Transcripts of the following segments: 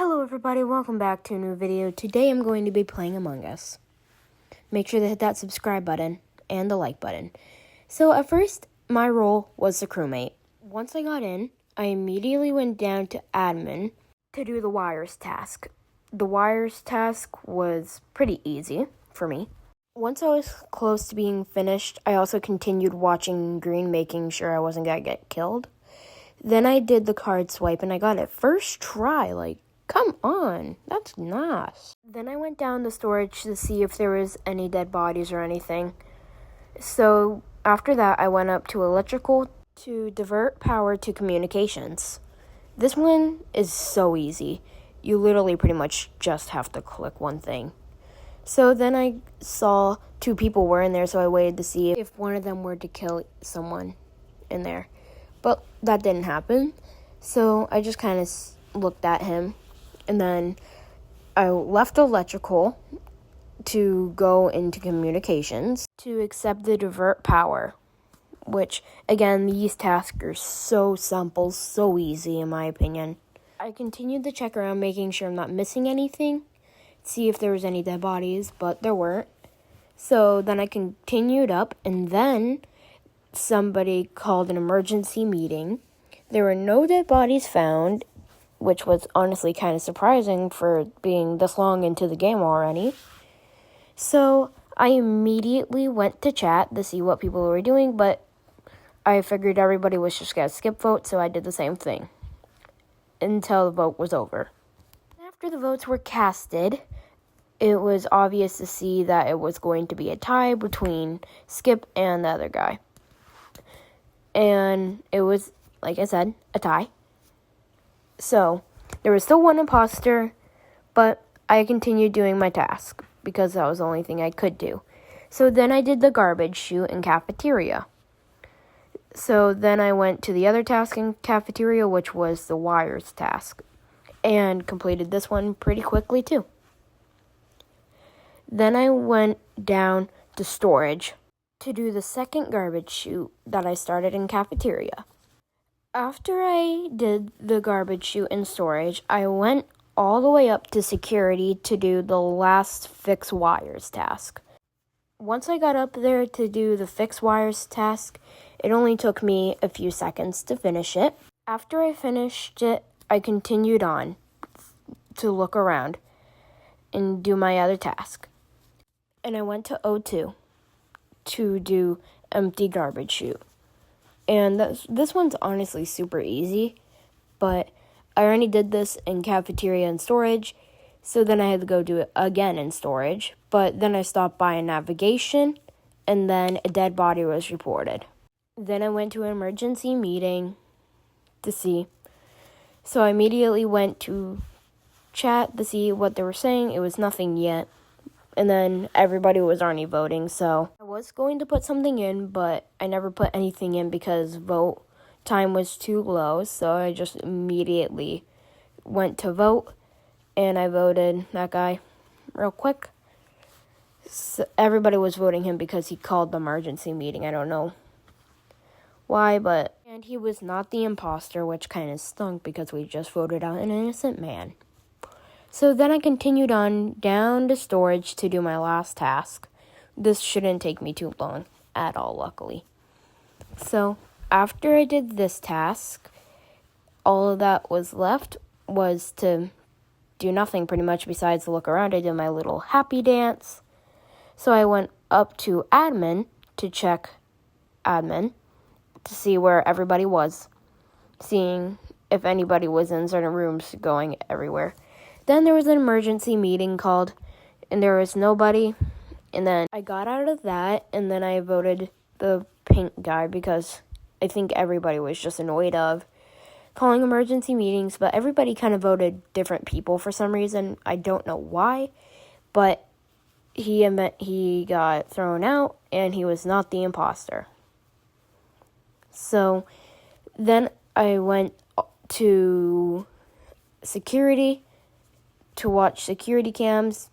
Hello everybody, welcome back to a new video. Today I'm going to be playing Among Us. Make sure to hit that subscribe button and the like button. So at first, my role was the crewmate. Once I got in, I immediately went down to admin to do the wires task. The wires task was pretty easy for me. Once I was close to being finished, I also continued watching green, making sure I wasn't going to get killed. Then I did the card swipe and I got it first try, come on, that's nice. Then I went down the storage to see if there was any dead bodies or anything. So after that, I went up to electrical to divert power to communications. This one is so easy. You literally pretty much just have to click one thing. So then I saw two people were in there, so I waited to see if one of them were to kill someone in there. But that didn't happen. So I just kind of looked at him. And then I left electrical to go into communications to accept the divert power, which, again, these tasks are so simple, so easy in my opinion. I continued to check around, making sure I'm not missing anything, see if there was any dead bodies, but there weren't. So then I continued up, and then somebody called an emergency meeting. There were no dead bodies found, which was honestly kind of surprising for being this long into the game already. So I immediately went to chat to see what people were doing, but I figured everybody was just going to skip vote, so I did the same thing until the vote was over. After the votes were casted, it was obvious to see that it was going to be a tie between Skip and the other guy. And it was, like I said, a tie. So, there was still one imposter, but I continued doing my task because that was the only thing I could do. So then I did the garbage chute in cafeteria. So then I went to the other task in cafeteria, which was the wires task, and completed this one pretty quickly too. Then I went down to storage to do the second garbage chute that I started in cafeteria. After I did the garbage chute in storage, I went all the way up to security to do the last fix wires task. Once I got up there to do the fix wires task, it only took me a few seconds to finish it. After I finished it, I continued on to look around and do my other task. And I went to O2 to do empty garbage chute. And this one's honestly super easy, but I already did this in cafeteria and storage, so then I had to go do it again in storage. But then I stopped by a navigation, and then a dead body was reported. Then I went to an emergency meeting to see. So I immediately went to chat to see what they were saying. It was nothing yet. And then everybody was already voting, so I was going to put something in, but I never put anything in because vote time was too low, so I just immediately went to vote, and I voted that guy real quick. So everybody was voting him because he called the emergency meeting. I don't know why, and he was not the imposter, which kind of stunk because we just voted out an innocent man. So then I continued on down to storage to do my last task. This shouldn't take me too long at all, luckily. So after I did this task, all that was left was to do nothing pretty much besides look around. I did my little happy dance. So I went up to admin to check admin to see where everybody was, seeing if anybody was in certain rooms, going everywhere. Then there was an emergency meeting called, and there was nobody. And then I got out of that, and then I voted the pink guy because I think everybody was just annoyed of calling emergency meetings, but everybody kind of voted different people for some reason. I don't know why, but he got thrown out, and he was not the imposter. So then I went to security to watch security cams.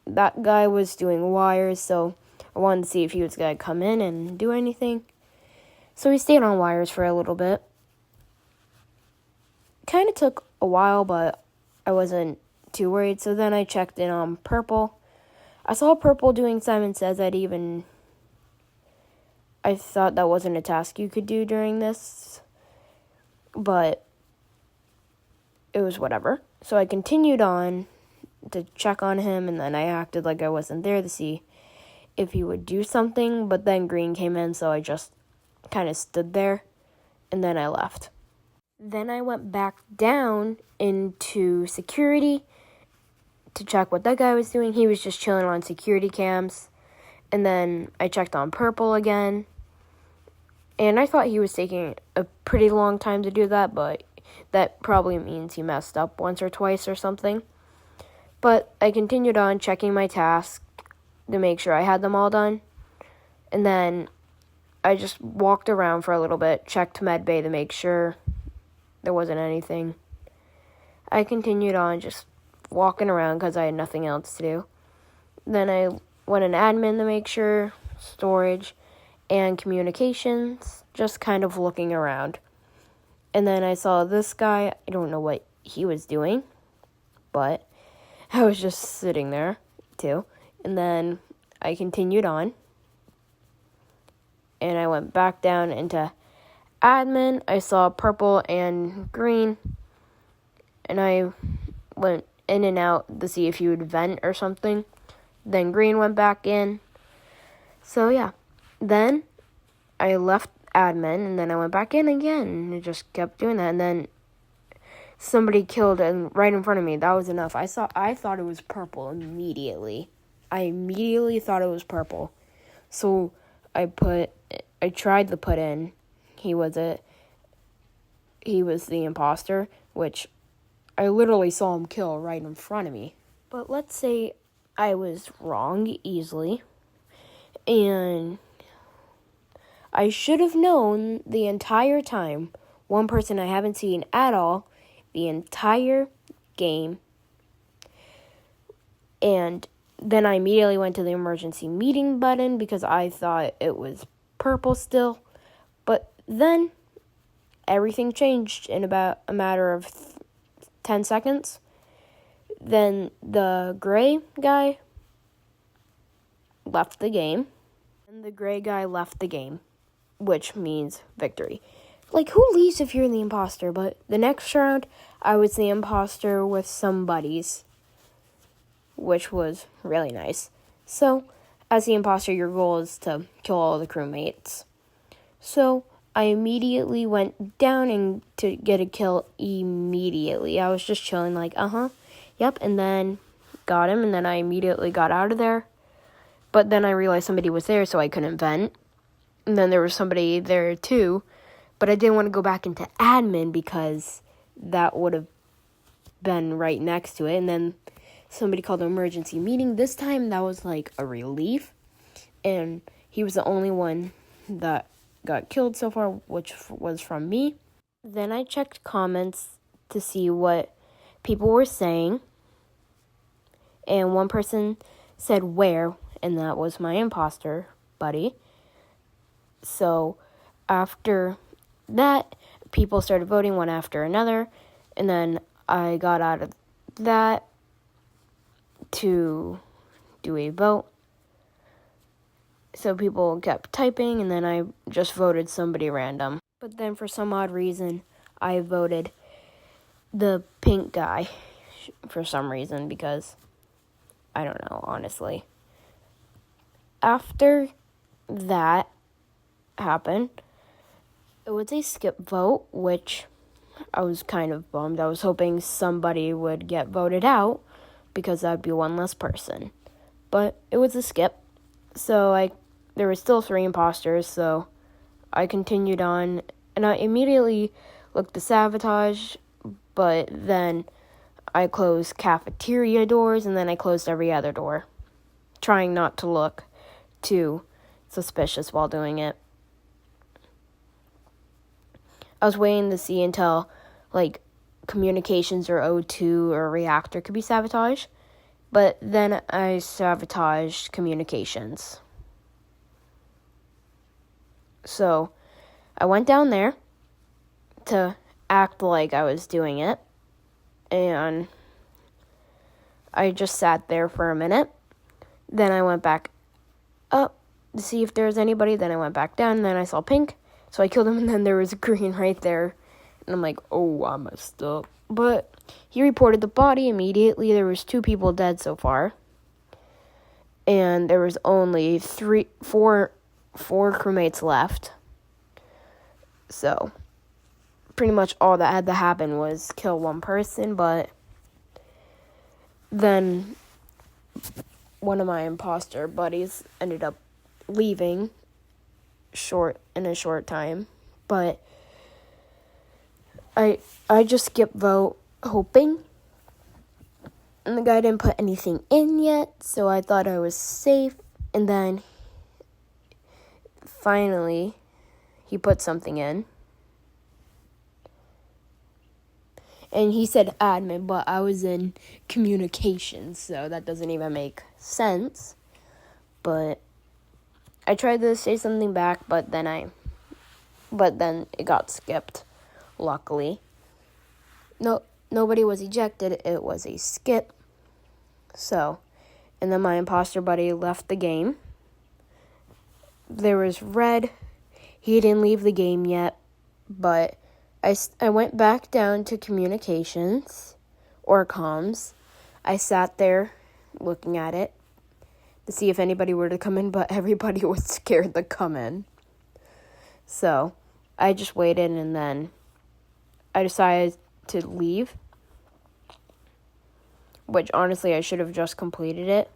That guy was doing wires, so I wanted to see if he was going to come in and do anything. So we stayed on wires for a little bit. Kind of took a while, but I wasn't too worried. So then I checked in on Purple. I saw Purple doing Simon Says. I thought that wasn't a task you could do during this, but it was whatever. So I continued on to check on him, and then I acted like I wasn't there to see if he would do something, but then Green came in, so I just kind of stood there, and then I left. Then I went back down into security to check what that guy was doing. He was just chilling on security cams. And then I checked on Purple again. And I thought he was taking a pretty long time to do that, but that probably means he messed up once or twice or something. But I continued on checking my tasks to make sure I had them all done. And then I just walked around for a little bit, checked medbay to make sure there wasn't anything. I continued on just walking around because I had nothing else to do. Then I went in admin to make sure, storage, and communications, just kind of looking around. And then I saw this guy. I don't know what he was doing, but I was just sitting there too. And then I continued on, and I went back down into admin. I saw Purple and Green, and I went in and out to see if he would vent or something. Then Green went back in. So yeah, then I left admin, and then I went back in again, and it just kept doing that. And then somebody killed right in front of me. That was enough. I thought it was Purple immediately. I immediately thought it was Purple. So I tried to put in he was the imposter, which I literally saw him kill right in front of me. But let's say I was wrong easily, and I should have known the entire time, one person I haven't seen at all, the entire game. And then I immediately went to the emergency meeting button because I thought it was Purple still. But then everything changed in about a matter of 10 seconds. Then the gray guy left the game. And the gray guy left the game, which means victory. Like, who leaves if you're the imposter? But the next round, I was the imposter with some buddies, which was really nice. So, as the imposter, your goal is to kill all the crewmates. So, I immediately went down and to get a kill immediately. I was just chilling like, yep, and then got him, and then I immediately got out of there. But then I realized somebody was there, so I couldn't vent. And then there was somebody there too, but I didn't want to go back into admin because that would have been right next to it. And then somebody called an emergency meeting. This time that was like a relief, and he was the only one that got killed so far, which was from me. Then I checked comments to see what people were saying, and one person said where, and that was my imposter buddy. So after that, people started voting one after another, and then I got out of that to do a vote. So people kept typing, and then I just voted somebody random. But then for some odd reason, I voted the pink guy for some reason, because I don't know, honestly. After that happened, it was a skip vote, which I was kind of bummed. I was hoping somebody would get voted out because that would be one less person. But it was a skip, so there were still 3 imposters, so I continued on, and I immediately looked to sabotage, but then I closed cafeteria doors, and then I closed every other door, trying not to look too suspicious while doing it. I was waiting to see until, communications or O2 or reactor could be sabotaged, but then I sabotaged communications. So I went down there to act like I was doing it, and I just sat there for a minute. Then I went back up to see if there was anybody. Then I went back down, and then I saw pink. So I killed him, and then there was green right there. And I'm like, oh, I messed up. But he reported the body immediately. There was 2 people dead so far. And there was only 4 crewmates left. So pretty much all that had to happen was kill 1 person. But then one of my imposter buddies ended up leaving in a short time. But I just skipped vote hoping. And the guy didn't put anything in yet, so I thought I was safe. And then finally he put something in. And he said admin, but I was in communications, so that doesn't even make sense. But I tried to say something back, but then it got skipped, luckily. Nobody was ejected, it was a skip. So, and then my imposter buddy left the game. There was red. He didn't leave the game yet, but I went back down to communications, or comms. I sat there looking at it to see if anybody were to come in, but everybody was scared to come in. So I just waited, and then I decided to leave, which honestly I should have just completed it.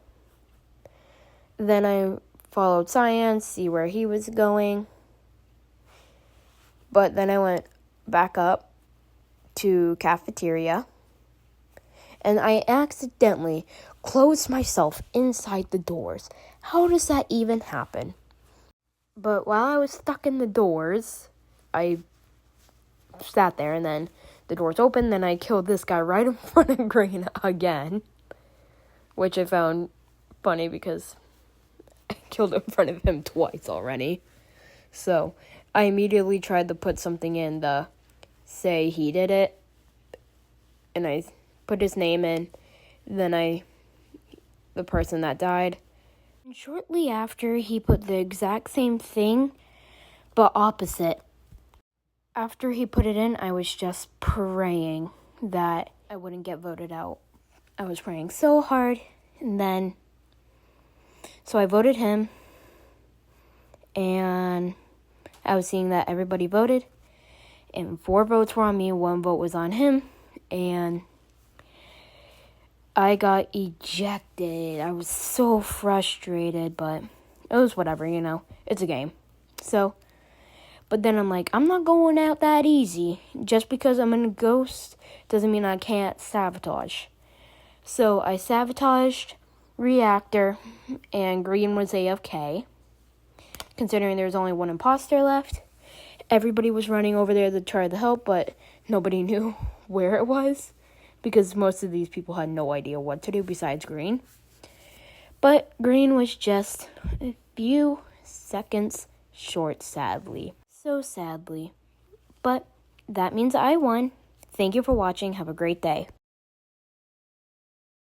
Then I followed Cyan, see where he was going. But then I went back up to cafeteria, and I accidentally closed myself inside the doors. How does that even happen? But while I was stuck in the doors, I sat there, and then the doors opened. Then I killed this guy right in front of Green again, which I found funny because I killed in front of him twice already. So I immediately tried to put something in to say he did it, and I put his name in. Then the person that died. And shortly after, he put the exact same thing, but opposite. After he put it in, I was just praying that I wouldn't get voted out. I was praying so hard, and then, so I voted him, and I was seeing that everybody voted, and 4 votes were on me, 1 vote was on him, and I got ejected. I was so frustrated, but it was whatever, it's a game. So, but then I'm like, I'm not going out that easy. Just because I'm in a ghost doesn't mean I can't sabotage. So I sabotaged reactor, and Green was AFK. Considering there was only 1 imposter left, everybody was running over there to try to help, but nobody knew where it was, because most of these people had no idea what to do besides Green. But Green was just a few seconds short, sadly. So sadly. But that means I won. Thank you for watching. Have a great day.